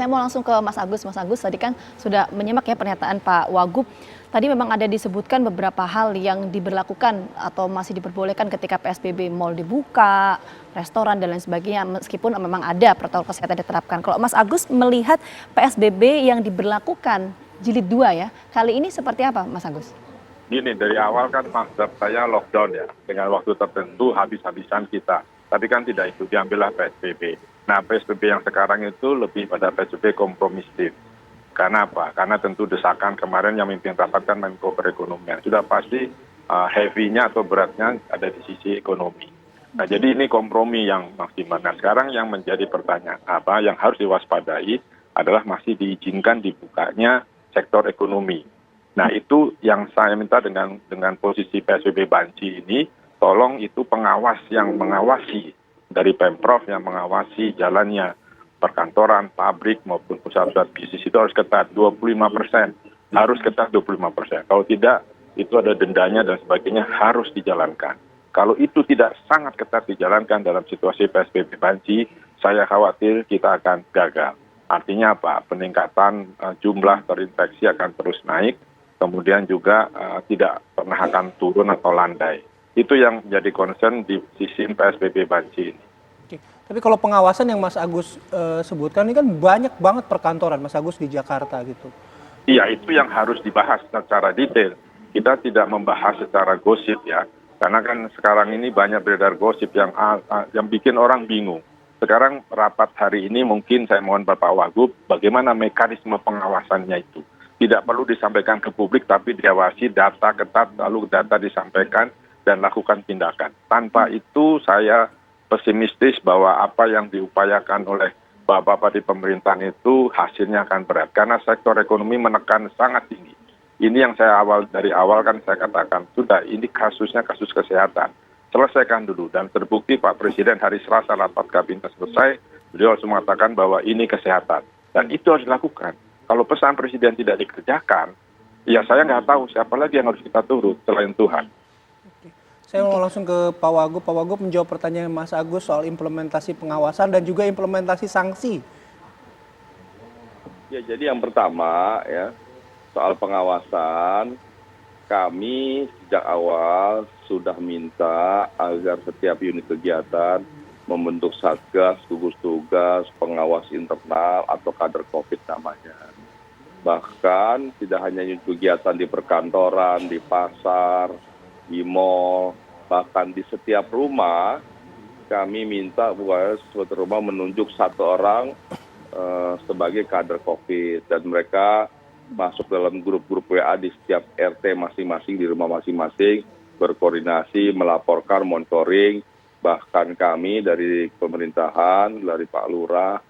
saya mau langsung ke Mas Agus. Mas Agus tadi kan sudah menyimak ya pernyataan Pak Wagub. Tadi memang ada disebutkan beberapa hal yang diberlakukan atau masih diperbolehkan ketika PSBB, mal dibuka, restoran dan lain sebagainya, meskipun memang ada protokol kesehatan diterapkan. Kalau Mas Agus melihat PSBB yang diberlakukan jilid 2 ya, kali ini seperti apa Mas Agus? Gini, dari awal kan maksud saya lockdown ya, dengan waktu tertentu habis-habisan kita. Tapi kan tidak itu, diambillah PSBB. Nah, PSBB yang sekarang itu lebih pada PSBB kompromistif. Karena apa? Karena tentu desakan kemarin yang mimpin rapat kan Menko Perekonomian. Sudah pasti heavy-nya atau beratnya ada di sisi ekonomi. Nah, jadi ini kompromi yang maksimal. Nah, sekarang yang menjadi pertanyaan apa yang harus diwaspadai adalah masih diizinkan dibukanya sektor ekonomi. Nah, itu yang saya minta dengan posisi PSBB banci ini, tolong itu pengawas yang mengawasi dari Pemprov yang mengawasi jalannya perkantoran, pabrik maupun pusat-pusat bisnis itu harus ketat 25%. Harus ketat 25%. Kalau tidak, itu ada dendanya dan sebagainya harus dijalankan. Kalau itu tidak sangat ketat dijalankan dalam situasi PSBB banci, saya khawatir kita akan gagal. Artinya apa? Peningkatan jumlah terinfeksi akan terus naik. Kemudian juga tidak pernah akan turun atau landai. Itu yang jadi concern di sisi PSBB banci ini. Oke. Tapi kalau pengawasan yang Mas Agus sebutkan ini kan banyak banget perkantoran Mas Agus di Jakarta gitu. Iya, itu yang harus dibahas secara detail. Kita tidak membahas secara gosip ya. Karena kan sekarang ini banyak beredar gosip yang bikin orang bingung. Sekarang rapat hari ini mungkin saya mohon Bapak Wagub, bagaimana mekanisme pengawasannya itu. Tidak perlu disampaikan ke publik, tapi diawasi data ketat, lalu data disampaikan dan lakukan tindakan. Tanpa itu saya pesimistis bahwa apa yang diupayakan oleh Bapak-Bapak di pemerintahan itu hasilnya akan berat. Karena sektor ekonomi menekan sangat tinggi. Ini yang saya dari awal kan saya katakan, sudah ini kasusnya kasus kesehatan. Selesaikan dulu dan terbukti Pak Presiden hari Selasa rapat kabinet selesai, beliau harus mengatakan bahwa ini kesehatan. Dan itu harus dilakukan. Kalau pesan Presiden tidak dikerjakan, ya saya nggak tahu siapa lagi yang harus kita turut selain Tuhan. Saya mau langsung ke Pak Wagub. Pak Wagub menjawab pertanyaan Mas Agus soal implementasi pengawasan dan juga implementasi sanksi. Ya, jadi yang pertama ya, soal pengawasan, kami sejak awal sudah minta agar setiap unit kegiatan membentuk satgas, gugus tugas, pengawas internal atau kader COVID namanya. Bahkan tidak hanya unit kegiatan di perkantoran, di pasar, di mal, bahkan di setiap rumah kami minta bahwa suatu rumah menunjuk satu orang sebagai kader COVID dan mereka masuk dalam grup-grup WA di setiap RT masing-masing di rumah masing-masing, berkoordinasi, melaporkan, monitoring. Bahkan kami dari pemerintahan, dari Pak Lurah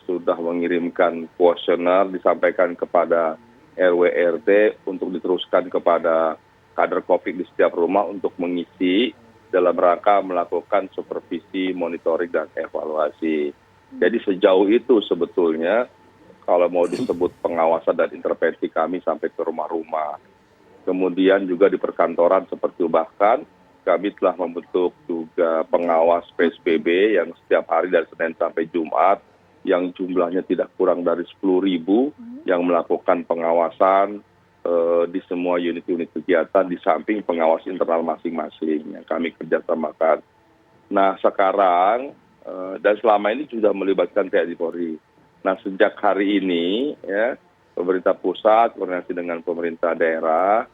sudah mengirimkan kuesioner disampaikan kepada RW RT untuk diteruskan kepada kader COVID di setiap rumah untuk mengisi dalam rangka melakukan supervisi, monitoring, dan evaluasi. Jadi sejauh itu sebetulnya kalau mau disebut pengawasan dan intervensi kami sampai ke rumah-rumah. Kemudian juga di perkantoran seperti bahkan kami telah membentuk juga pengawas PSBB yang setiap hari dari Senin sampai Jumat yang jumlahnya tidak kurang dari 10.000 yang melakukan pengawasan di semua unit-unit kegiatan di samping pengawas internal masing-masing yang kami kerjasamakan. Nah sekarang dan selama ini sudah melibatkan TNI Polri. Nah sejak hari ini ya pemerintah pusat koordinasi dengan pemerintah daerah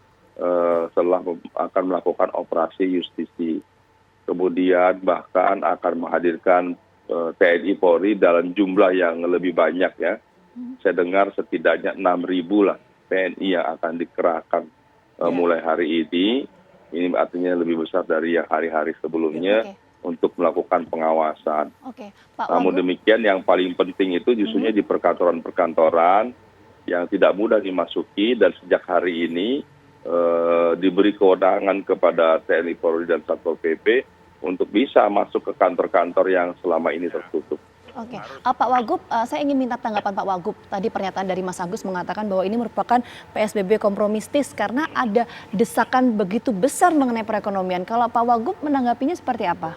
setelah akan melakukan operasi justisi. Kemudian bahkan akan menghadirkan TNI Polri dalam jumlah yang lebih banyak ya. Saya dengar setidaknya 6.000 lah TNI yang akan dikerahkan mulai hari ini. Ini artinya lebih besar dari yang hari-hari sebelumnya untuk melakukan pengawasan. Namun demikian yang paling penting itu justrunya di perkantoran-perkantoran yang tidak mudah dimasuki dan sejak hari ini diberi kewenangan kepada TNI Polri dan Satpol PP untuk bisa masuk ke kantor-kantor yang selama ini tertutup. Oke, Pak Wagub, saya ingin minta tanggapan Pak Wagub. Tadi pernyataan dari Mas Agus mengatakan bahwa ini merupakan PSBB kompromistis karena ada desakan begitu besar mengenai perekonomian. Kalau Pak Wagub menanggapinya seperti apa?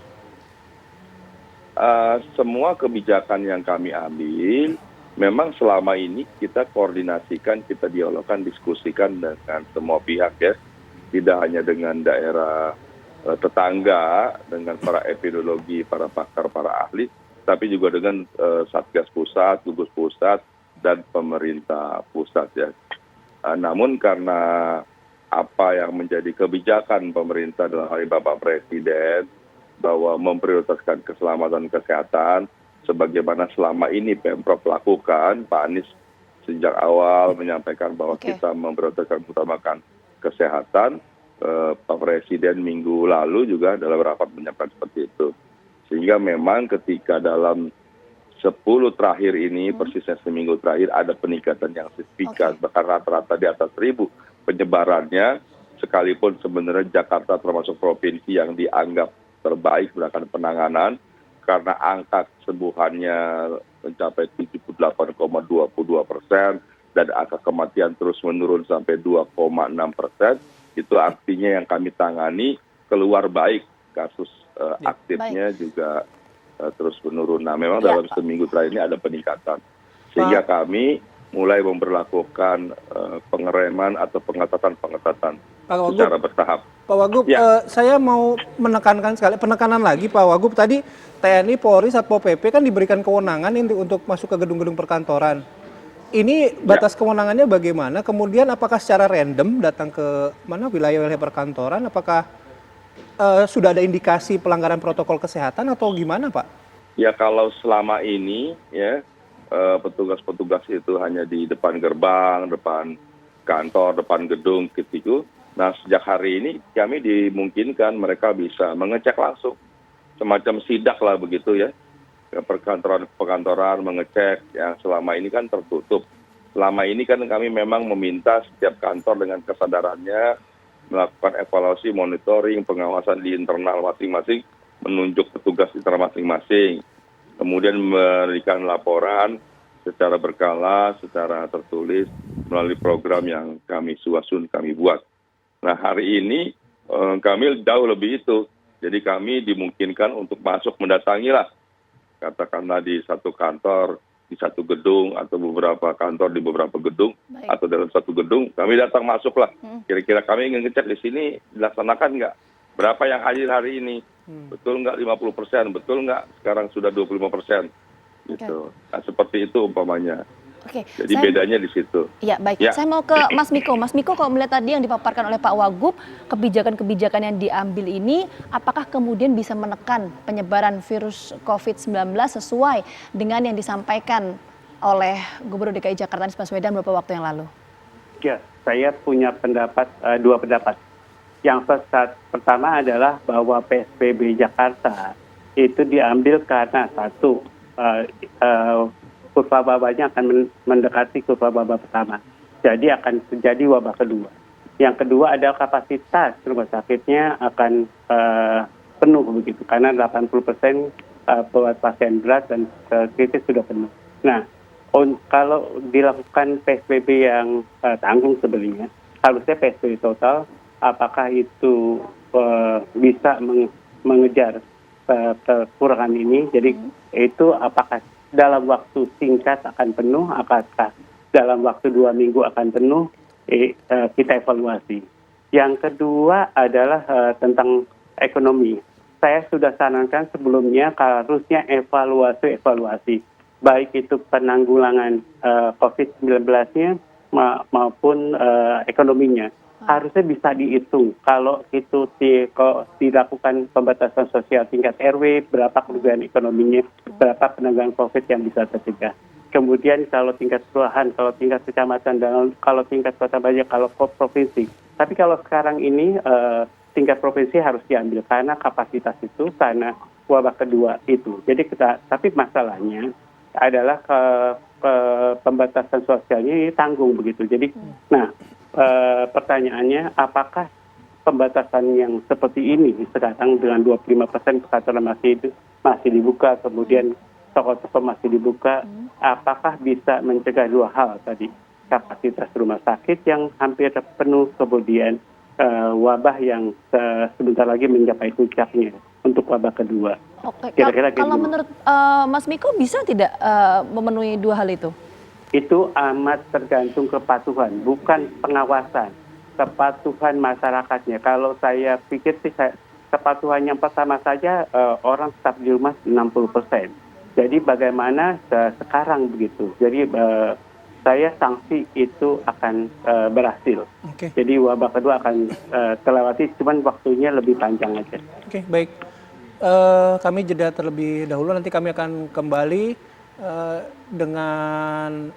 Semua kebijakan yang kami ambil memang selama ini kita koordinasikan, kita dialogkan, diskusikan dengan semua pihak ya, tidak hanya dengan daerah tetangga, dengan para epidemiologi, para pakar, para ahli, tapi juga dengan Satgas Pusat, gugus pusat, dan pemerintah pusat ya. Namun karena apa yang menjadi kebijakan pemerintah dalam hal ini Bapak Presiden bahwa memprioritaskan keselamatan kesehatan, sebagaimana selama ini Pemprov lakukan, Pak Anies sejak awal menyampaikan bahwa kita memprioritaskan utamakan kesehatan. Pak Presiden minggu lalu juga dalam rapat menyampaikan seperti itu. Sehingga memang ketika dalam 10 terakhir ini, persisnya seminggu terakhir, ada peningkatan yang signifikan, bahkan rata-rata di atas 1.000 penyebarannya, sekalipun sebenarnya Jakarta termasuk provinsi yang dianggap terbaik berdasarkan penanganan, karena angka kesembuhannya mencapai 78,22%, dan angka kematian terus menurun sampai 2,6%, itu artinya yang kami tangani keluar baik, kasus aktifnya juga terus menurun. Nah, memang dalam seminggu terakhir ini ada peningkatan. Sehingga kami mulai memberlakukan pengereman atau pengetatan secara bertahap. Pak Wagub, saya mau menekankan penekanan lagi Pak Wagub, tadi TNI, Polri, Satpol PP kan diberikan kewenangan untuk masuk ke gedung-gedung perkantoran. Ini batas kewenangannya bagaimana? Kemudian apakah secara random datang ke wilayah-wilayah perkantoran? Apakah sudah ada indikasi pelanggaran protokol kesehatan atau gimana, Pak? Ya, kalau selama ini ya petugas-petugas itu hanya di depan gerbang, depan kantor, depan gedung gitu. Nah, sejak hari ini kami dimungkinkan mereka bisa mengecek langsung, semacam sidak lah begitu ya, ke perkantoran mengecek yang selama ini kan tertutup. Selama ini kan kami memang meminta setiap kantor dengan kesadarannya melakukan evaluasi, monitoring, pengawasan di internal masing-masing, menunjuk petugas internal masing-masing, kemudian memberikan laporan secara berkala, secara tertulis melalui program yang kami susun, kami buat. Nah, hari ini kami jauh lebih itu. Jadi kami dimungkinkan untuk masuk mendatangilah, katakanlah di satu kantor, di satu gedung, atau beberapa kantor di beberapa gedung, atau dalam satu gedung, kami datang masuklah. Kira-kira kami ingin ngecek di sini dilaksanakan nggak? Berapa yang hadir hari ini? Betul nggak 50%? Betul nggak sekarang sudah 25%? Gitu. Nah, seperti itu umpamanya. Jadi bedanya di situ. Ya, baik. Saya mau ke Mas Miko. Mas Miko, kalau melihat tadi yang dipaparkan oleh Pak Wagub, kebijakan-kebijakan yang diambil ini, apakah kemudian bisa menekan penyebaran virus COVID-19 sesuai dengan yang disampaikan oleh Gubernur DKI Jakarta Anies Baswedan beberapa waktu yang lalu? Ya, saya punya dua pendapat. Yang pertama adalah bahwa PSBB Jakarta itu diambil karena satu, kurva wabahnya akan mendekati kurva wabah pertama. Jadi akan terjadi wabah kedua. Yang kedua adalah kapasitas rumah sakitnya akan penuh begitu, karena 80% buat pasien berat dan kritis sudah penuh. Nah, kalau dilakukan PSBB yang tanggung sebenarnya, harusnya PSBB total, apakah itu bisa mengejar kekurangan ini? Jadi itu apakah dalam waktu singkat akan penuh, apakah dalam waktu 2 minggu akan penuh, kita evaluasi. Yang kedua adalah tentang ekonomi. Saya sudah sarankan sebelumnya harusnya evaluasi, baik itu penanggulangan COVID-19-nya maupun ekonominya. Harusnya bisa dihitung kalau itu dilakukan pembatasan sosial tingkat RW, berapa kerugian ekonominya, berapa penanggulangan COVID yang bisa tercegah. Kemudian kalau tingkat kelurahan, kalau tingkat kecamatan, dan kalau tingkat kota banyak, kalau provinsi. Tapi kalau sekarang ini tingkat provinsi harus diambil karena kapasitas itu, karena wabah kedua itu. Jadi tapi masalahnya adalah pembatasan sosialnya ini tanggung begitu. Jadi, pertanyaannya, apakah pembatasan yang seperti ini sekarang dengan 25% perkantoran masih dibuka, kemudian toko-toko masih dibuka, apakah bisa mencegah dua hal tadi, kapasitas rumah sakit yang hampir penuh, kemudian wabah yang sebentar lagi mencapai puncaknya untuk wabah kedua. Oke, kalau menurut Mas Miko bisa tidak memenuhi dua hal itu? itu amat tergantung kepatuhan, bukan pengawasan. Kepatuhan masyarakatnya. Kalau saya pikir sih kepatuhan yang pertama saja orang tetap di rumah 60%. Jadi bagaimana sekarang begitu. Jadi saya sanksi itu akan berhasil. Oke. Jadi wabah kedua akan terlewati, cuman waktunya lebih panjang aja. Oke, baik. Kami jeda terlebih dahulu, nanti kami akan kembali dengan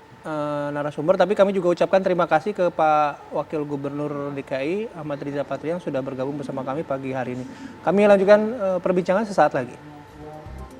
narasumber, tapi kami juga ucapkan terima kasih ke Pak Wakil Gubernur DKI Ahmad Riza Patria yang sudah bergabung bersama kami pagi hari ini. Kami lanjutkan perbincangan sesaat lagi.